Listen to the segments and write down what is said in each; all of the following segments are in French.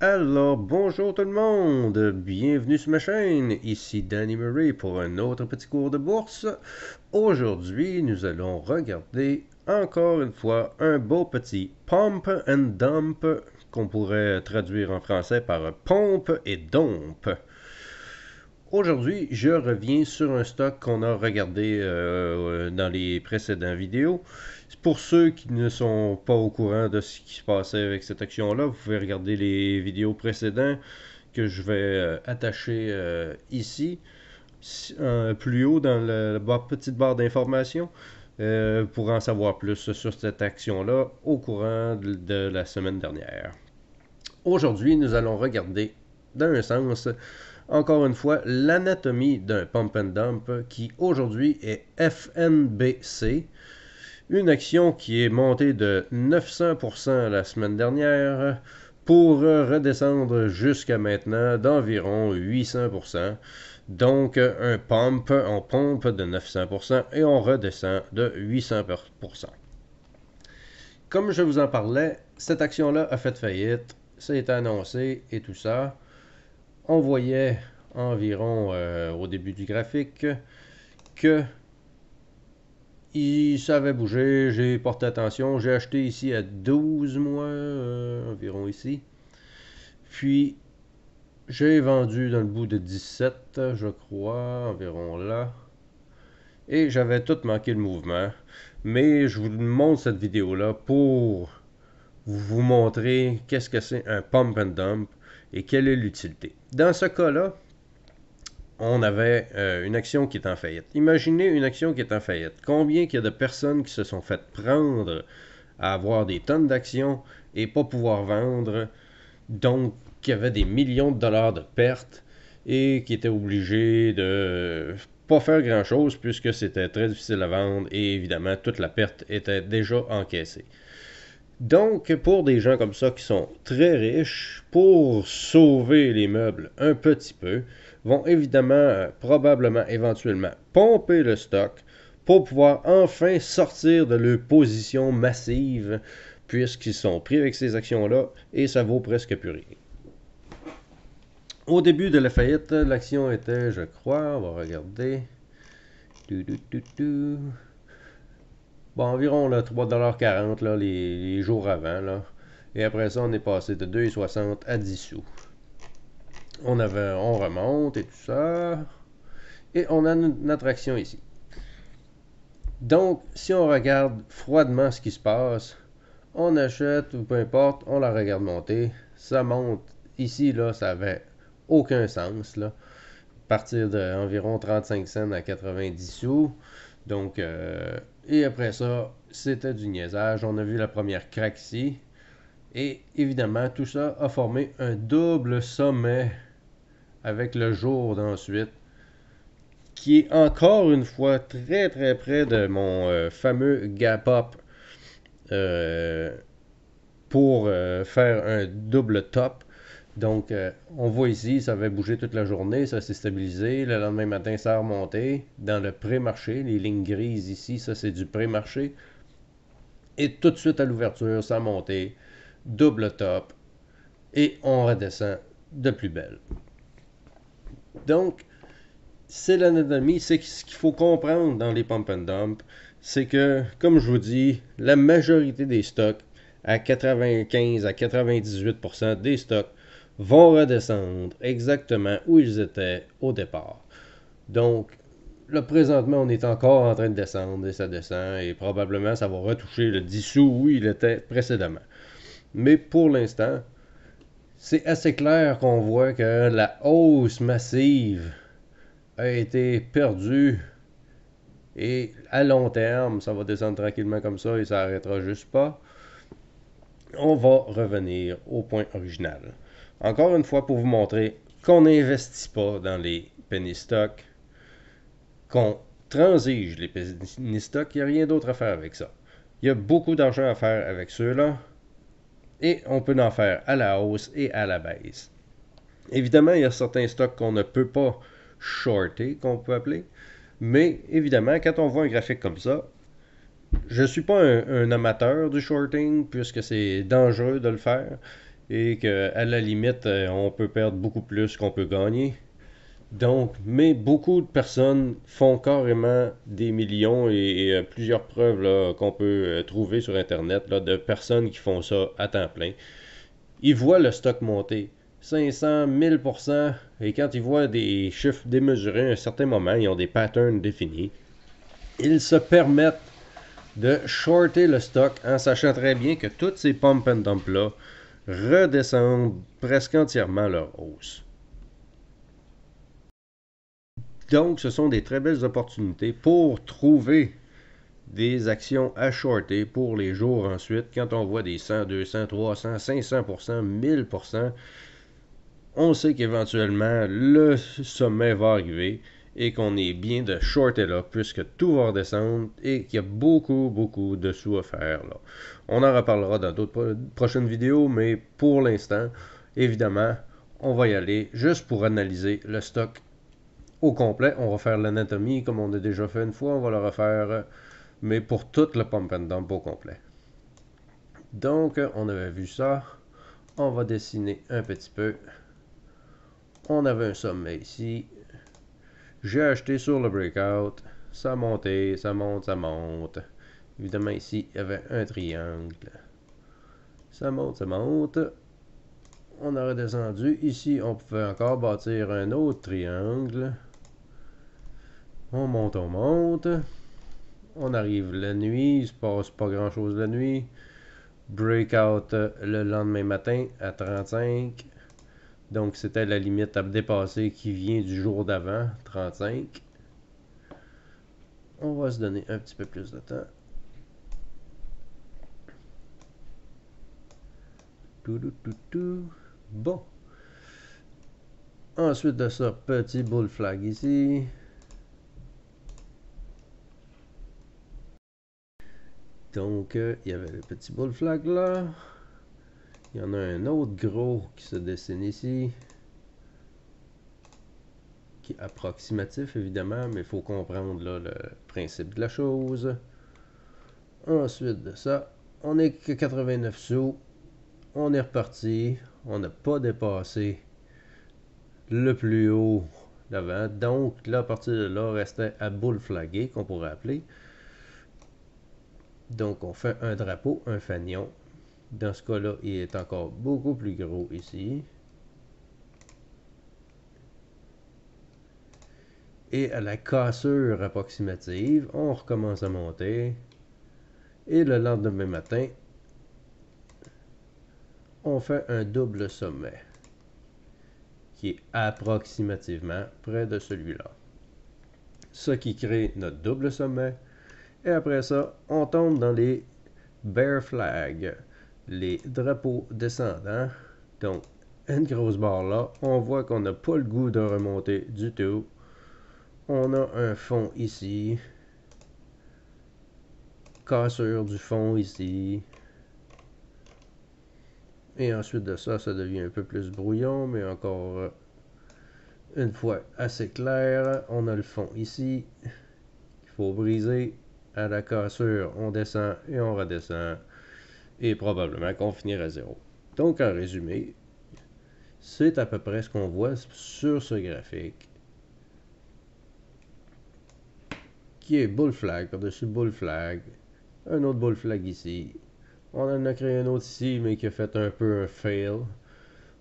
Alors, bonjour tout le monde, bienvenue sur ma chaîne, ici Danny Murray pour un autre petit cours de bourse. Aujourd'hui, nous allons regarder encore une fois un beau petit pump and dump qu'on pourrait traduire en français par pompe et dompe. Aujourd'hui, je reviens sur un stock qu'on a regardé dans les précédentes vidéos. Pour ceux qui ne sont pas au courant de ce qui se passait avec cette action-là, vous pouvez regarder les vidéos précédentes que je vais attacher ici, plus haut dans la petite barre d'information, pour en savoir plus sur cette action-là au courant de la semaine dernière. Aujourd'hui, nous allons regarder, dans un sens, encore une fois, l'anatomie d'un pump and dump qui aujourd'hui est FNBC. Une action qui est montée de 900% la semaine dernière pour redescendre jusqu'à maintenant d'environ 800%. Donc un pump, on pompe de 900% et on redescend de 800%. Comme je vous en parlais, cette action-là a fait faillite, ça a été annoncé et tout ça. On voyait environ au début du graphique que ça avait bougé, j'ai porté attention, j'ai acheté ici à 12 mois, environ ici. Puis, j'ai vendu dans le bout de 17, je crois, environ là. Et j'avais tout manqué le mouvement. Mais je vous montre cette vidéo-là pour vous montrer qu'est-ce que c'est un pump and dump et quelle est l'utilité. Dans ce cas-là, on avait une action qui est en faillite. Imaginez une action qui est en faillite. Combien il y a de personnes qui se sont faites prendre à avoir des tonnes d'actions et pas pouvoir vendre, donc qui avaient des millions de dollars de pertes et qui étaient obligés de pas faire grand-chose puisque c'était très difficile à vendre et évidemment toute la perte était déjà encaissée. Donc, pour des gens comme ça qui sont très riches, pour sauver les meubles un petit peu, vont évidemment, probablement, éventuellement, pomper le stock pour pouvoir enfin sortir de leur position massive, puisqu'ils sont pris avec ces actions-là et ça vaut presque plus rien. Au début de la faillite, l'action était, je crois, on va regarder, bon, environ là, 3,40 $, là, les jours avant. Là. Et après ça, on est passé de 2,60 à 10 sous. On remonte et tout ça. Et on a notre action ici. Donc, si on regarde froidement ce qui se passe, on achète ou peu importe, on la regarde monter. Ça monte. Ici, là, ça avait aucun sens. Là. À partir d'environ 35 cents à 90 sous. Donc, et après ça, c'était du niaisage. On a vu la première craque ici. Et évidemment, tout ça a formé un double sommet avec le jour d'ensuite, qui est encore une fois très très près de mon fameux gap up pour faire un double top. Donc, on voit ici, ça avait bougé toute la journée, ça s'est stabilisé. Le lendemain matin, ça a remonté dans le pré-marché. Les lignes grises ici, ça c'est du pré-marché. Et tout de suite à l'ouverture, ça a monté, double top, et on redescend de plus belle. Donc, c'est l'anatomie, c'est ce qu'il faut comprendre dans les pump and dump, c'est que, comme je vous dis, la majorité des stocks, à 95 à 98% des stocks, vont redescendre exactement où ils étaient au départ. Donc, là, présentement, on est encore en train de descendre et ça descend et probablement ça va retoucher le 10 sous où il était précédemment. Mais pour l'instant, c'est assez clair qu'on voit que la hausse massive a été perdue et à long terme, ça va descendre tranquillement comme ça et ça n'arrêtera juste pas. On va revenir au point original. Encore une fois, pour vous montrer qu'on n'investit pas dans les penny stocks, qu'on transige les penny stocks, il n'y a rien d'autre à faire avec ça. Il y a beaucoup d'argent à faire avec ceux-là et on peut en faire à la hausse et à la baisse. Évidemment, il y a certains stocks qu'on ne peut pas shorter, qu'on peut appeler, mais évidemment, quand on voit un graphique comme ça, je ne suis pas un amateur du shorting puisque c'est dangereux de le faire. et qu'à la limite, on peut perdre beaucoup plus qu'on peut gagner. Donc, mais beaucoup de personnes font carrément des millions et plusieurs preuves là, qu'on peut trouver sur Internet là, de personnes qui font ça à temps plein. Ils voient le stock monter 500, 1000%, et quand ils voient des chiffres démesurés à un certain moment, ils ont des patterns définis. Ils se permettent de shorter le stock en sachant très bien que toutes ces pump and dump là redescendent presque entièrement leur hausse. Donc, ce sont des très belles opportunités pour trouver des actions à shorter pour les jours ensuite. Quand on voit des 100, 200, 300, 500%, 1000%, on sait qu'éventuellement le sommet va arriver et qu'on est bien de shorter là puisque tout va redescendre et qu'il y a beaucoup de sous à faire là. On en reparlera dans d'autres prochaines vidéos, mais pour l'instant, évidemment, on va y aller juste pour analyser le stock au complet. On va faire l'anatomie comme on a déjà fait une fois, on va le refaire, mais pour tout le pump and dump au complet. Donc, on avait vu ça. On va dessiner un petit peu. On avait un sommet ici. J'ai acheté sur le breakout. Ça a monté, ça monte, ça monte. Évidemment, ici, il y avait un triangle. Ça monte, ça monte. On a redescendu. Ici, on pouvait encore bâtir un autre triangle. On monte, on monte. On arrive la nuit. Il se passe pas grand chose la nuit. Breakout le lendemain matin à 35. Donc, c'était la limite à dépasser qui vient du jour d'avant, 35. On va se donner un petit peu plus de temps. Bon. Ensuite de ça, petit bull flag ici. Donc, il y avait le petit bull flag là. Il y en a un autre gros qui se dessine ici. Qui est approximatif évidemment, mais il faut comprendre là, le principe de la chose. Ensuite de ça, on est que 89 sous. On est reparti. On n'a pas dépassé le plus haut d'avant. Donc, là, à partir de là, restait à bull flaguer, qu'on pourrait appeler. Donc, on fait un drapeau, un fanion. Dans ce cas-là, il est encore beaucoup plus gros ici. Et à la cassure approximative, on recommence à monter. Et le lendemain matin, on fait un double sommet qui est approximativement près de celui-là. Ce qui crée notre double sommet. Et après ça, on tombe dans les bear flags, les drapeaux descendants. Donc, une grosse barre là. On voit qu'on n'a pas le goût de remonter du tout. On a un fond ici. Cassure du fond ici. Et ensuite de ça, ça devient un peu plus brouillon, mais encore une fois assez clair. On a le fond ici. Il faut briser. À la cassure, on descend et on redescend. Et probablement qu'on finira à zéro. Donc, en résumé, c'est à peu près ce qu'on voit sur ce graphique. Qui est bull flag par-dessus bull flag. Un autre bull flag ici. On en a créé un autre ici, mais qui a fait un peu un fail.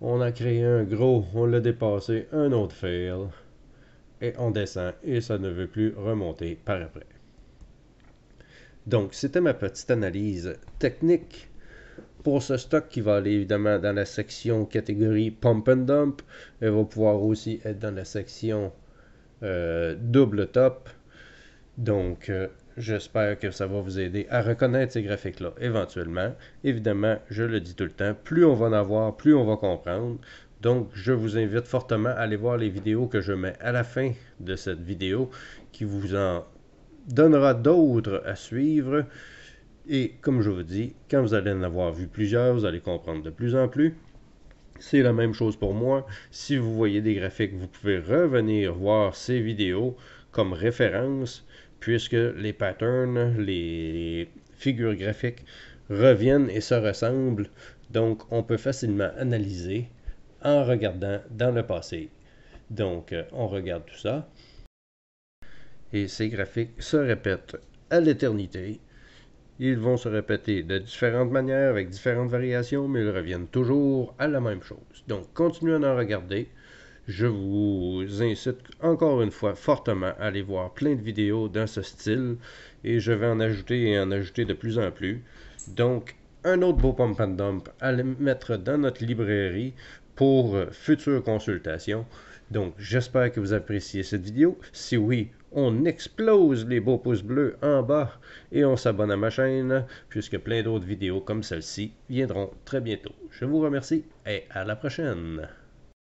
On a créé un gros, on l'a dépassé, un autre fail. Et on descend, et ça ne veut plus remonter par après. Donc, c'était ma petite analyse technique pour ce stock qui va aller évidemment dans la section catégorie Pump and Dump. Elle va pouvoir aussi être dans la section double top. Donc, j'espère que ça va vous aider à reconnaître ces graphiques-là éventuellement. Évidemment, je le dis tout le temps, plus on va en avoir, plus on va comprendre. Donc, je vous invite fortement à aller voir les vidéos que je mets à la fin de cette vidéo qui vous en donnera d'autres à suivre. Et comme je vous dis, quand vous allez en avoir vu plusieurs, vous allez comprendre de plus en plus. C'est la même chose pour moi. Si vous voyez des graphiques, vous pouvez revenir voir ces vidéos comme référence, puisque les patterns, les figures graphiques reviennent et se ressemblent. Donc, on peut facilement analyser en regardant dans le passé. Donc, on regarde tout ça. Et ces graphiques se répètent à l'éternité. Ils vont se répéter de différentes manières, avec différentes variations, mais ils reviennent toujours à la même chose. Donc, continuez à en regarder. Je vous incite encore une fois fortement à aller voir plein de vidéos dans ce style, et je vais en ajouter et en ajouter de plus en plus. Donc, un autre beau pump and dump à le mettre dans notre librairie pour futures consultations. Donc, j'espère que vous appréciez cette vidéo. Si oui, on explose les beaux pouces bleus en bas et on s'abonne à ma chaîne, puisque plein d'autres vidéos comme celle-ci viendront très bientôt. Je vous remercie et à la prochaine.